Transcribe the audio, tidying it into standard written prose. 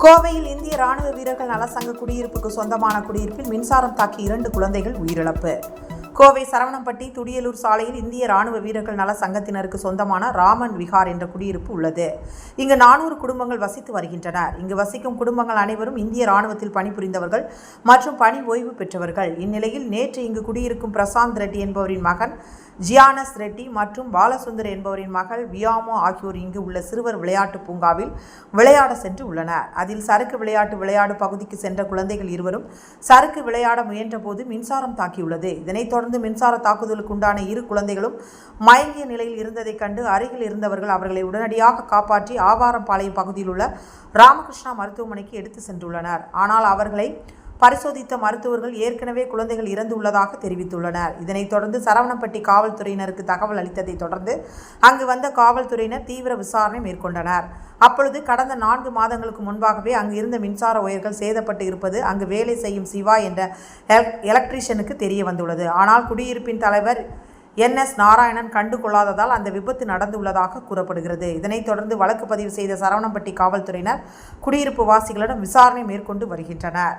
கோவையில் இந்திய ராணுவ வீரர்கள் நலசங்க குடியிருப்புக்கு சொந்தமான குடியிருப்பில் மின்சாரம் தாக்கி 2 குழந்தைகள் உயிரிழப்பு. கோவை சரவணம்பட்டி துடியலூர் சாலையில் இந்திய ராணுவ வீரர்கள் நல சங்கத்தினருக்கு சொந்தமான ராமன் விஹார் என்ற குடியிருப்பு உள்ளது. இங்கு 400 குடும்பங்கள் வசித்து வருகின்றனர். இங்கு வசிக்கும் குடும்பங்கள் அனைவரும் இந்திய ராணுவத்தில் பணிபுரிந்தவர்கள் மற்றும் பணி ஓய்வு பெற்றவர்கள். இந்நிலையில் நேற்று இங்கு குடியிருக்கும் பிரசாந்த் ரெட்டி என்பவரின் மகன் ஜியானஸ் ரெட்டி மற்றும் பாலசுந்தர் என்பவரின் மகள் வியாமோ ஆகியோர் இங்கு உள்ள சிறுவர் விளையாட்டு பூங்காவில் விளையாட சென்று உள்ளனர். அதில் சறுக்கு விளையாடு பகுதிக்கு சென்ற குழந்தைகள் இருவரும் சறுக்கு விளையாட முயன்ற போது மின்சாரம் தாக்கியுள்ளது. இதனைத் தொடர்ந்து மின்சார தாக்குதலுக்கு உண்டான 2 குழந்தைகளும் மயங்கிய நிலையில் இருந்ததைக் கண்டு அருகில் இருந்தவர்கள் அவர்களை உடனடியாக காப்பாற்றி ஆவாரம்பாளையம் பகுதியில் உள்ள ராமகிருஷ்ணா மருத்துவமனைக்கு எடுத்து சென்றுள்ளனர். ஆனால் அவர்களை பரிசோதித்த மருத்துவர்கள் ஏற்கனவே குழந்தைகள் இறந்துள்ளதாக தெரிவித்துள்ளனர். இதனைத் தொடர்ந்து சரவணம்பட்டி காவல்துறையினருக்கு தகவல் அளித்ததை தொடர்ந்து அங்கு வந்த காவல்துறையினர் தீவிர விசாரணை மேற்கொண்டனர். அப்பொழுது கடந்த 4 மாதங்களுக்கு முன்பாகவே அங்கு இருந்த மின்சார ஒயர்கள் சேதப்பட்டு இருப்பது அங்கு வேலை செய்யும் சிவா என்ற எலக்ட்ரீஷியனுக்கு தெரிய வந்துள்ளது. ஆனால் குடியிருப்பின் தலைவர் NS நாராயணன் கண்டு கொள்ளாததால் அந்த விபத்து நடந்துள்ளதாக கூறப்படுகிறது. இதனைத் தொடர்ந்து வழக்கு பதிவு செய்த சரவணம்பட்டி காவல்துறையினர் குடியிருப்பு வாசிகளிடம் விசாரணை மேற்கொண்டு வருகின்றனர்.